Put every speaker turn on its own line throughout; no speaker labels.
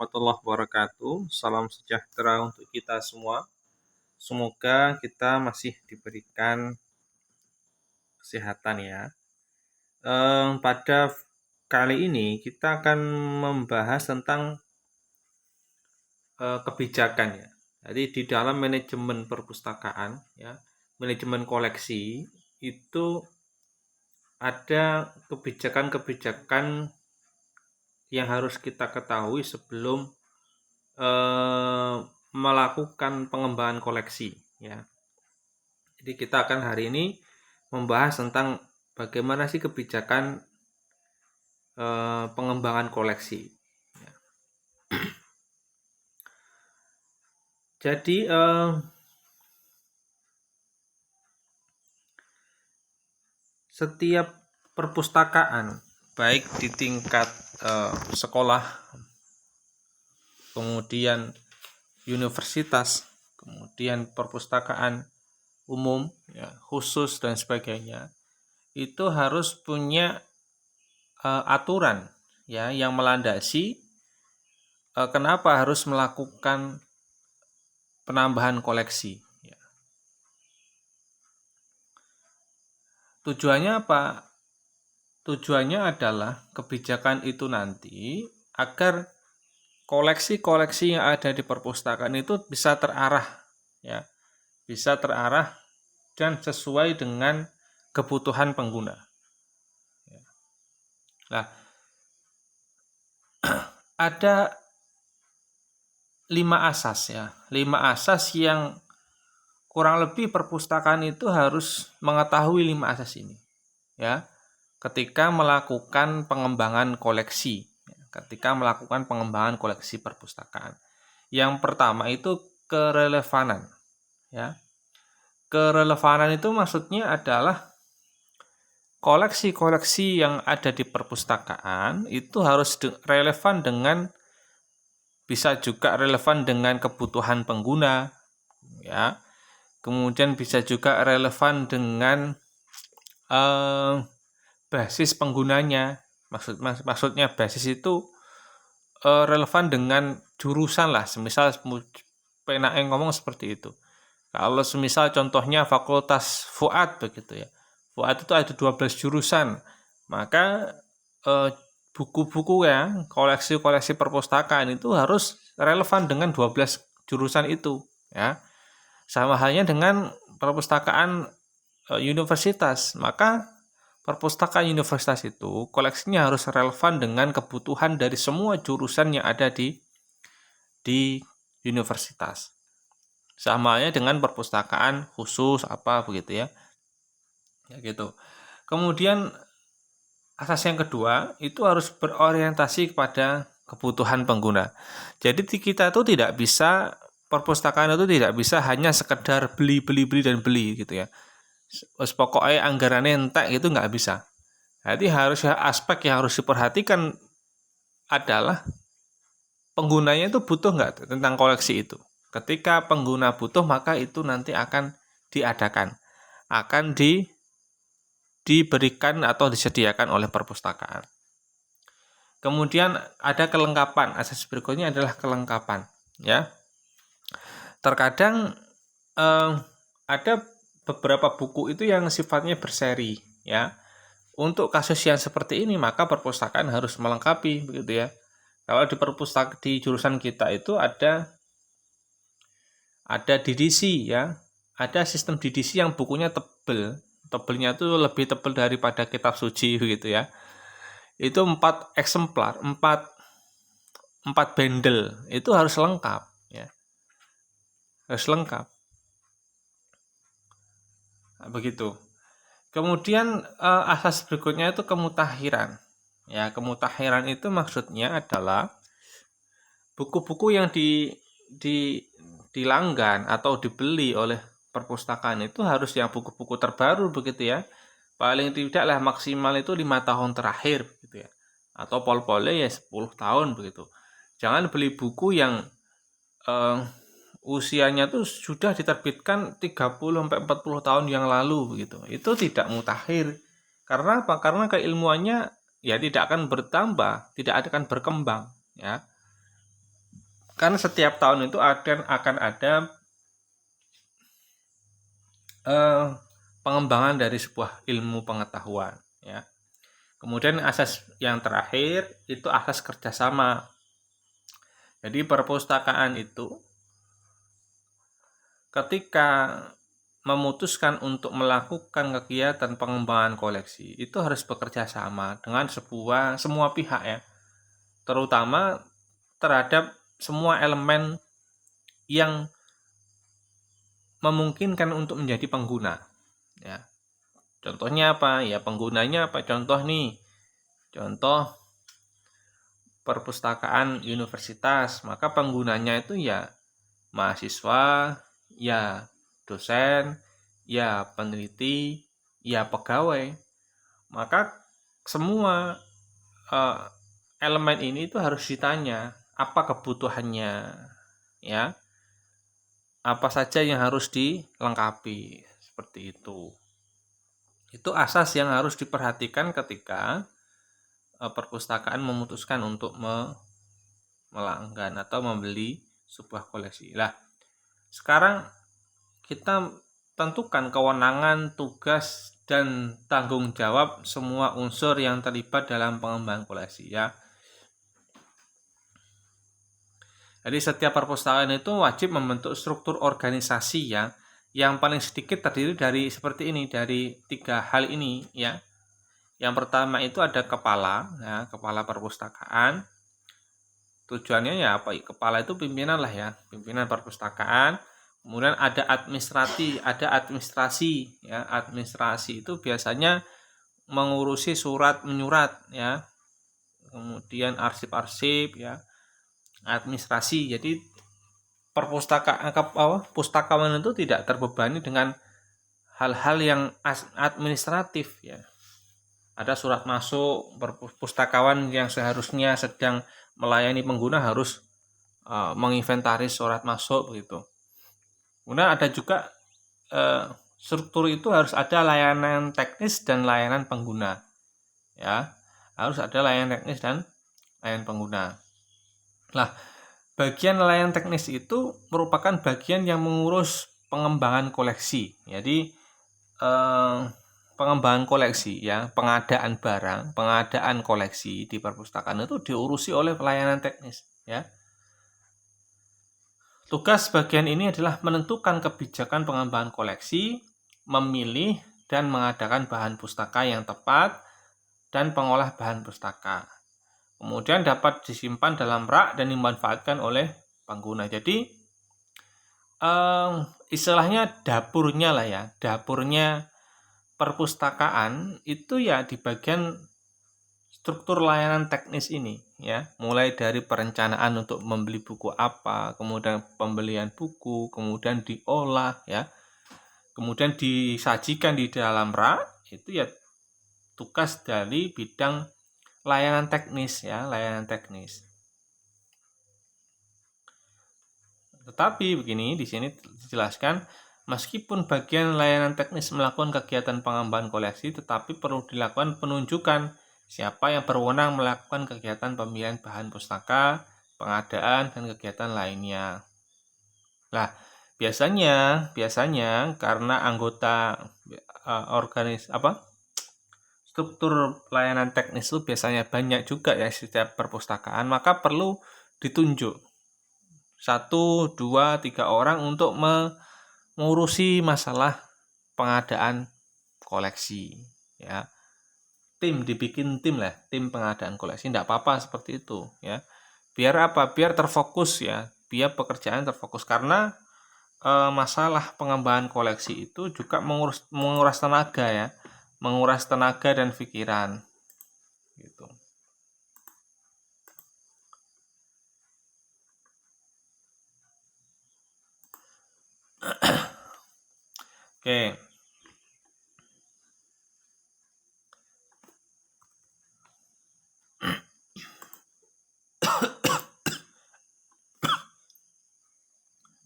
warahmatullahi wabarakatuh. Salam sejahtera untuk kita semua. Semoga kita masih diberikan kesehatan ya. Pada kali ini kita akan membahas tentang kebijakan ya. Jadi di dalam manajemen perpustakaan ya, manajemen koleksi itu ada kebijakan-kebijakan yang harus kita ketahui sebelum melakukan pengembangan koleksi ya. Jadi kita akan hari ini membahas tentang bagaimana sih kebijakan pengembangan koleksi. Ya. Jadi setiap perpustakaan baik di tingkat sekolah, kemudian universitas, kemudian perpustakaan umum, ya, khusus dan sebagainya, itu harus punya aturan ya yang melandasi kenapa harus melakukan penambahan koleksi. Ya. Tujuannya apa? Tujuannya adalah kebijakan itu nanti agar koleksi-koleksi yang ada di perpustakaan itu bisa terarah ya, bisa terarah dan sesuai dengan kebutuhan pengguna. Nah, ada 5 asas ya, 5 asas yang kurang lebih perpustakaan itu harus mengetahui 5 asas ini ya, ketika melakukan pengembangan koleksi, perpustakaan. Yang pertama itu kerelevanan ya. Kerelevanan itu maksudnya adalah koleksi-koleksi yang ada di perpustakaan itu harus relevan dengan, bisa juga relevan dengan kebutuhan pengguna ya. Kemudian bisa juga relevan dengan basis penggunanya. Maksudnya basis itu relevan dengan jurusan lah. Semisal penake ngomong seperti itu. Kalau semisal contohnya fakultas Fuad begitu ya. Fuad itu ada 12 jurusan. Maka buku-buku ya, koleksi-koleksi perpustakaan itu harus relevan dengan 12 jurusan itu ya. Sama halnya dengan perpustakaan universitas. Maka perpustakaan universitas itu koleksinya harus relevan dengan kebutuhan dari semua jurusan yang ada di universitas. Sama halnya dengan perpustakaan khusus apa begitu ya. Ya gitu. Kemudian asas yang kedua itu harus berorientasi kepada kebutuhan pengguna. Jadi kita itu tidak bisa, perpustakaan itu tidak bisa hanya sekedar beli dan beli gitu ya. Pokoknya anggarannya entek itu nggak bisa. Jadi harusnya aspek yang harus diperhatikan adalah penggunanya itu butuh nggak tentang koleksi itu. Ketika pengguna butuh, maka itu nanti akan diadakan, akan diberikan atau disediakan oleh perpustakaan. Kemudian ada kelengkapan. Asas berikutnya adalah kelengkapan. Ya, terkadang ada beberapa buku itu yang sifatnya berseri. Ya, untuk kasus yang seperti ini maka perpustakaan harus melengkapi, begitu ya. Kalau di jurusan kita itu ada DDC ya, ada sistem DDC yang bukunya tebelnya itu lebih tebal daripada kitab suci begitu ya. Itu 4 eksemplar, 4 bundle itu harus lengkap ya, harus lengkap. Nah, begitu. Kemudian asas berikutnya itu kemutakhiran. Ya, kemutakhiran itu maksudnya adalah buku-buku yang dilanggan atau dibeli oleh perpustakaan itu harus yang buku-buku terbaru begitu ya. Paling tidak lah maksimal itu 5 tahun terakhir begitu ya. Atau pol-polnya ya 10 tahun begitu. Jangan beli buku yang usianya tuh sudah diterbitkan 30-40 tahun yang lalu begitu. Itu tidak mutakhir. Karena apa? Karena keilmuannya ya tidak akan bertambah, tidak akan berkembang ya. Karena setiap tahun itu akan ada pengembangan dari sebuah ilmu pengetahuan, ya. Kemudian asas yang terakhir itu asas kerjasama. Jadi perpustakaan itu ketika memutuskan untuk melakukan kegiatan pengembangan koleksi itu harus bekerja sama dengan semua pihak, ya, terutama terhadap semua elemen yang memungkinkan untuk menjadi pengguna, ya. Contohnya apa? Ya, penggunanya apa? Contoh perpustakaan universitas, maka penggunanya itu ya mahasiswa, ya dosen, ya peneliti, ya pegawai. Maka semua elemen ini itu harus ditanya apa kebutuhannya, ya, apa saja yang harus dilengkapi, seperti itu. Itu asas yang harus diperhatikan ketika perpustakaan memutuskan untuk melanggan atau membeli sebuah koleksi. Lah, sekarang kita tentukan kewenangan, tugas, dan tanggung jawab semua unsur yang terlibat dalam pengembangan koleksi, ya. Jadi setiap perpustakaan itu wajib membentuk struktur organisasi, ya, yang paling sedikit terdiri dari seperti ini, dari 3 hal ini, ya. Yang pertama itu ada kepala, ya, kepala perpustakaan. Tujuannya ya apa? Kepala itu pimpinan lah, ya, pimpinan perpustakaan. Kemudian ada administrasi, ya. Administrasi itu biasanya mengurusi surat menyurat, ya. Kemudian arsip-arsip, ya. Administrasi. Jadi pustakawan itu tidak terbebani dengan hal-hal yang administratif, ya. Ada surat masuk, pustakawan yang seharusnya sedang melayani pengguna harus menginventaris surat masuk, begitu. Kemudian ada juga struktur itu harus ada layanan teknis dan layanan pengguna, ya. Harus ada layanan teknis dan layanan pengguna. Nah, bagian layanan teknis itu merupakan bagian yang mengurus pengembangan koleksi. Jadi pengembangan koleksi, ya, pengadaan barang, pengadaan koleksi di perpustakaan itu diurusi oleh pelayanan teknis, ya. Tugas bagian ini adalah menentukan kebijakan pengembangan koleksi, memilih dan mengadakan bahan pustaka yang tepat, dan pengolah bahan pustaka. Kemudian dapat disimpan dalam rak dan dimanfaatkan oleh pengguna. Jadi istilahnya dapurnya lah, ya, dapurnya perpustakaan itu ya di bagian struktur layanan teknis ini, ya, mulai dari perencanaan untuk membeli buku apa, kemudian pembelian buku, kemudian diolah, ya, kemudian disajikan di dalam rak, itu ya tugas dari bidang layanan teknis, ya, layanan teknis. Tetapi begini, di sini dijelaskan, meskipun bagian layanan teknis melakukan kegiatan pengembangan koleksi, tetapi perlu dilakukan penunjukan siapa yang berwenang melakukan kegiatan pemilihan bahan pustaka, pengadaan, dan kegiatan lainnya. Nah, biasanya karena anggota struktur layanan teknis itu biasanya banyak juga, ya, setiap perpustakaan, maka perlu ditunjuk 1, 2, 3 orang untuk mengurusi masalah pengadaan koleksi, ya. Dibikin tim lah, tim pengadaan koleksi, tidak apa-apa seperti itu, ya. Biar apa? Biar terfokus, ya, biar pekerjaan terfokus, karena masalah pengembangan koleksi itu juga menguras tenaga, ya, menguras tenaga dan pikiran, gitu. Oke.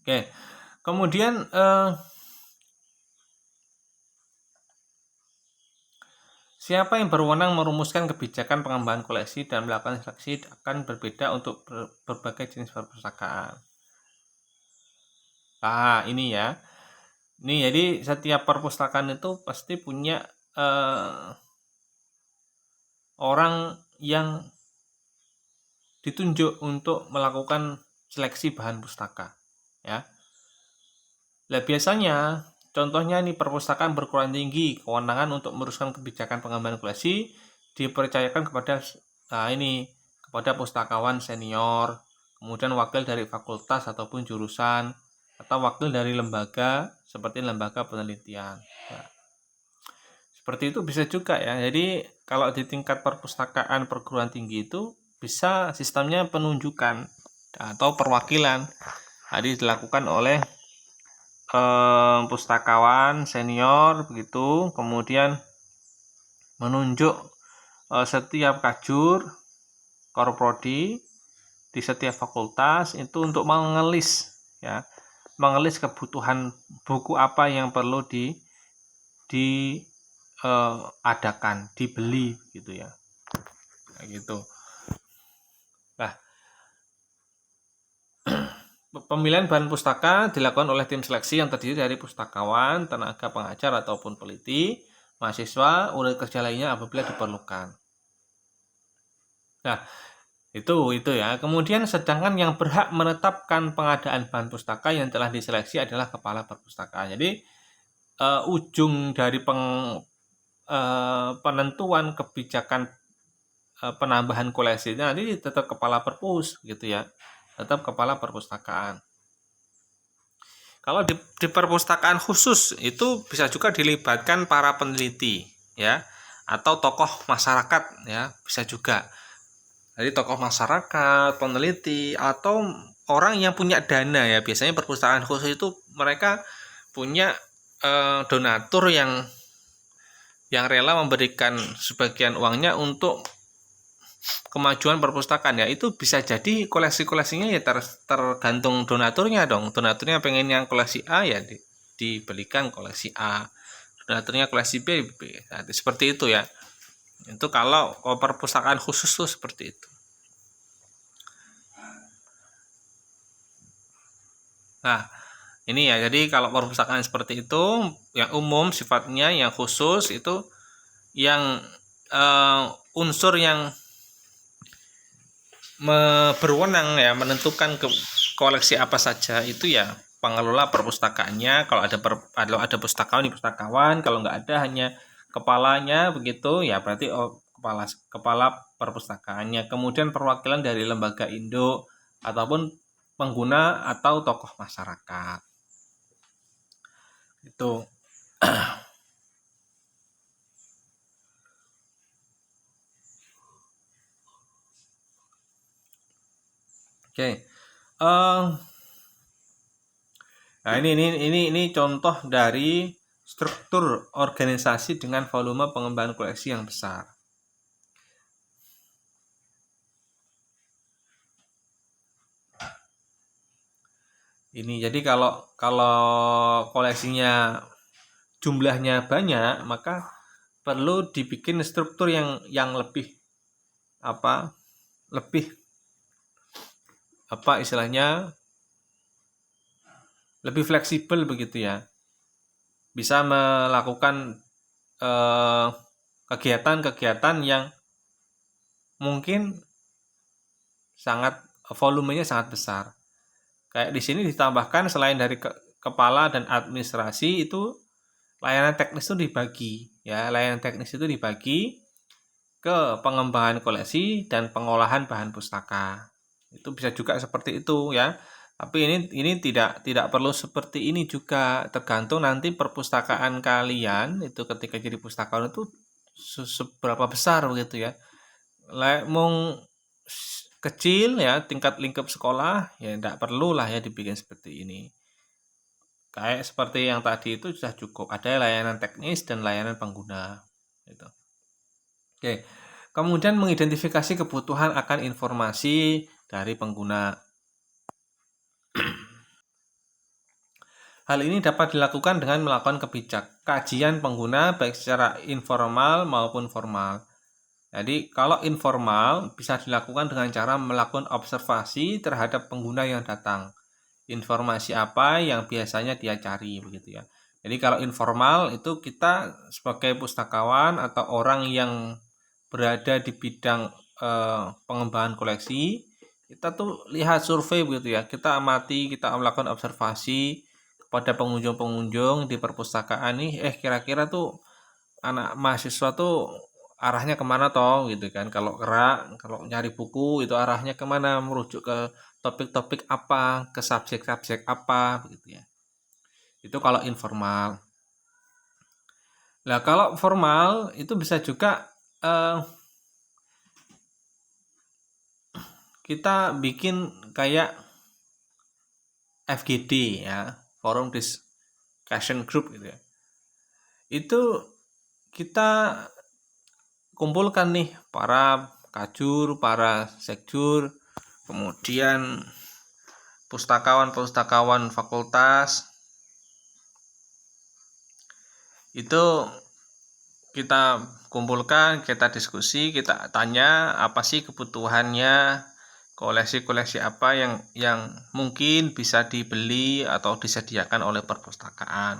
Oke. Kemudian Siapa yang berwenang merumuskan kebijakan pengembangan koleksi dan melakukan seleksi akan berbeda untuk berbagai jenis perpustakaan. Nah, ini ya. Ini jadi setiap perpustakaan itu pasti punya orang yang ditunjuk untuk melakukan seleksi bahan pustaka, ya. Nah, biasanya contohnya nih perpustakaan berkeruan tinggi kewenangan untuk meneruskan kebijakan pengembangan koleksi dipercayakan kepada pustakawan senior, kemudian wakil dari fakultas ataupun jurusan, atau wakil dari lembaga seperti lembaga penelitian. Nah, seperti itu bisa juga ya. Jadi kalau di tingkat perpustakaan perguruan tinggi itu bisa sistemnya penunjukan atau perwakilan. Tadi dilakukan oleh pustakawan senior begitu, kemudian menunjuk setiap kajur korprodi di setiap fakultas itu untuk mengelis kebutuhan buku apa yang perlu diadakan, dibeli gitu ya. Kayak gitu. Nah, pemilihan bahan pustaka dilakukan oleh tim seleksi yang terdiri dari pustakawan, tenaga pengajar ataupun peneliti, mahasiswa, unit kerja lainnya apabila diperlukan. Nah, itu ya. Kemudian sedangkan yang berhak menetapkan pengadaan bahan pustaka yang telah diseleksi adalah kepala perpustakaan. Jadi ujung dari penentuan kebijakan penambahan koleksinya nanti tetap kepala perpus gitu ya. Tetap kepala perpustakaan. Kalau di perpustakaan khusus itu bisa juga dilibatkan para peneliti ya, atau tokoh masyarakat ya, bisa juga. Jadi tokoh masyarakat, peneliti, atau orang yang punya dana ya. Biasanya perpustakaan khusus itu mereka punya donatur yang rela memberikan sebagian uangnya untuk kemajuan perpustakaan ya. Itu bisa jadi koleksi-koleksinya ya tergantung donaturnya dong. Donaturnya pengen yang koleksi A ya dibelikan koleksi A. Donaturnya koleksi B. Nah, seperti itu ya. Itu kalau perpustakaan khusus tuh seperti itu. Nah, ini ya. Jadi kalau perpustakaan seperti itu yang umum sifatnya, yang khusus itu yang unsur yang berwenang ya menentukan koleksi apa saja itu ya pengelola perpustakaannya. Kalau ada pustakawan, kalau nggak ada hanya kepalanya begitu ya berarti kepala perpustakaannya. Kemudian perwakilan dari lembaga induk ataupun pengguna atau tokoh masyarakat. Itu. Oke. Nah, ini contoh dari struktur organisasi dengan volume pengembangan koleksi yang besar. Ini jadi kalau koleksinya jumlahnya banyak, maka perlu dibikin struktur yang lebih istilahnya lebih fleksibel begitu ya. Bisa melakukan kegiatan-kegiatan yang mungkin volumenya sangat besar. Kayak di sini ditambahkan selain dari kepala dan administrasi itu layanan teknis itu dibagi ya. Layanan teknis itu dibagi ke pengembangan koleksi dan pengolahan bahan pustaka. Itu bisa juga seperti itu ya. Tapi ini tidak perlu seperti ini juga, tergantung nanti perpustakaan kalian itu ketika jadi pustakawan itu seberapa besar begitu ya. Mau kecil ya tingkat lingkup sekolah ya tidak perlu lah ya dibikin seperti ini. Kayak seperti yang tadi itu sudah cukup, ada layanan teknis dan layanan pengguna gitu. Oke. Kemudian mengidentifikasi kebutuhan akan informasi dari pengguna. Hal ini dapat dilakukan dengan melakukan kajian pengguna baik secara informal maupun formal. Jadi kalau informal bisa dilakukan dengan cara melakukan observasi terhadap pengguna yang datang. Informasi apa yang biasanya dia cari begitu ya. Jadi kalau informal itu kita sebagai pustakawan atau orang yang berada di bidang pengembangan koleksi, kita tuh lihat survei begitu ya. Kita amati, kita melakukan observasi kepada pengunjung-pengunjung di perpustakaan nih, kira-kira tuh anak mahasiswa tuh arahnya kemana toh gitu kan. Kalau nyari buku itu arahnya kemana, merujuk ke topik-topik apa, ke subjek-subjek apa begitu ya. Itu kalau informal. Nah kalau formal itu bisa juga kita bikin kayak FGD ya, Forum Discussion Group gitu ya. Itu kita kumpulkan nih para kajur, para sekjur, kemudian pustakawan fakultas, itu kita kumpulkan, kita diskusi, kita tanya apa sih kebutuhannya, koleksi-koleksi apa yang mungkin bisa dibeli atau disediakan oleh perpustakaan.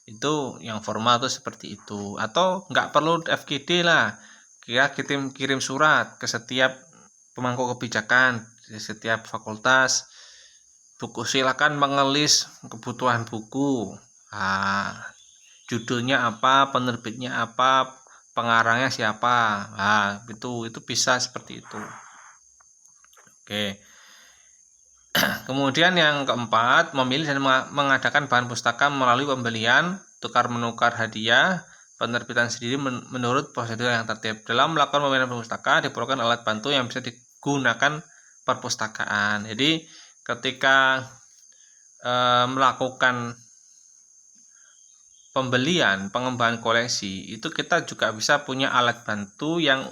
Itu yang formal tuh seperti itu. Atau nggak perlu FGD lah, kita kirim surat ke setiap pemangku kebijakan di setiap fakultas, buku silakan mengelis kebutuhan buku. Judulnya apa, penerbitnya apa, pengarangnya siapa. Itu bisa seperti itu. Oke. Kemudian yang keempat, memilih dan mengadakan bahan pustaka melalui pembelian, tukar-menukar hadiah, penerbitan sendiri menurut prosedur yang tertib. Dalam melakukan pembelian pustaka diperlukan alat bantu yang bisa digunakan perpustakaan. Jadi ketika melakukan pembelian, pengembangan koleksi, itu kita juga bisa punya alat bantu yang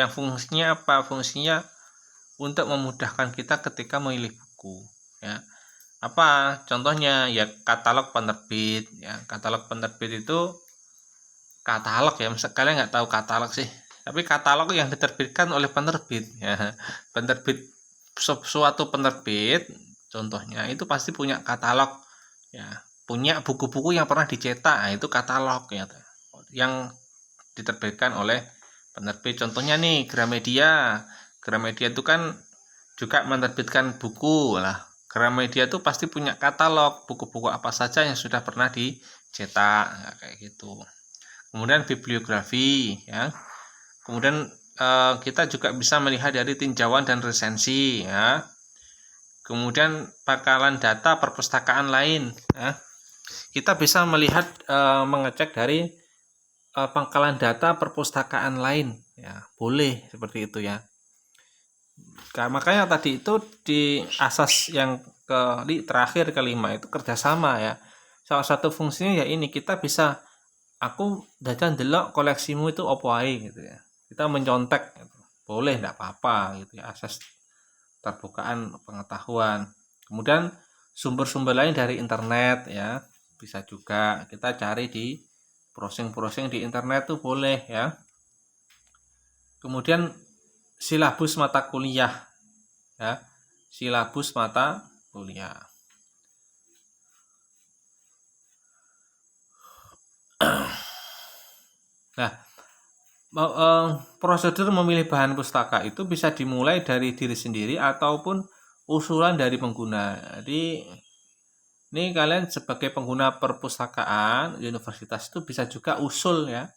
fungsinya apa? Fungsinya untuk memudahkan kita ketika memilih buku, ya. Apa contohnya? Ya katalog penerbit, ya. Katalog penerbit itu katalog ya, kalian nggak tahu katalog sih, tapi katalog yang diterbitkan oleh penerbit, ya. Suatu penerbit contohnya itu pasti punya katalog, ya, punya buku-buku yang pernah dicetak, itu katalog ya, yang diterbitkan oleh penerbit. Contohnya nih Gramedia itu kan juga menerbitkan buku lah. Gramedia itu pasti punya katalog buku-buku apa saja yang sudah pernah dicetak, kayak gitu. Kemudian bibliografi, ya. Kemudian kita juga bisa melihat dari tinjauan dan resensi, ya. Kemudian pangkalan data perpustakaan lain, ya. Kita bisa melihat mengecek dari pangkalan data perpustakaan lain, ya. Boleh seperti itu ya. Makanya tadi itu di asas yang terakhir kelima itu kerjasama ya. Salah satu fungsinya ya ini, kita bisa, aku dadan delok koleksimu itu opo ae gitu ya. Kita mencontek gitu. Boleh, enggak apa-apa gitu ya, asas terbukaan pengetahuan. Kemudian sumber-sumber lain dari internet ya, bisa juga kita cari di browsing-browsing di internet tuh boleh ya. Kemudian silabus mata kuliah ya, silabus mata kuliah. Nah, prosedur memilih bahan pustaka itu bisa dimulai dari diri sendiri ataupun usulan dari pengguna. Jadi ini kalian sebagai pengguna perpustakaan universitas itu bisa juga usul ya.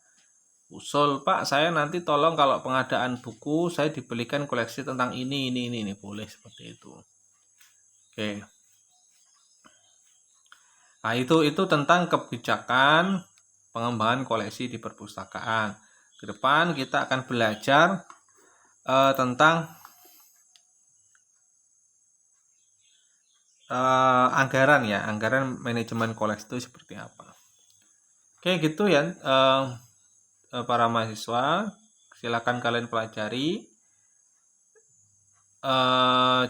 Usul, Pak, saya nanti tolong kalau pengadaan buku saya dibelikan koleksi tentang ini boleh seperti itu. Oke. Nah, itu tentang kebijakan pengembangan koleksi di perpustakaan. Ke depan kita akan belajar tentang anggaran ya, anggaran manajemen koleksi itu seperti apa. Oke, gitu ya para mahasiswa, silakan kalian pelajari.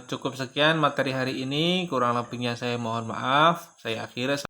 Cukup sekian materi hari ini, kurang lebihnya saya mohon maaf. Saya akhiri.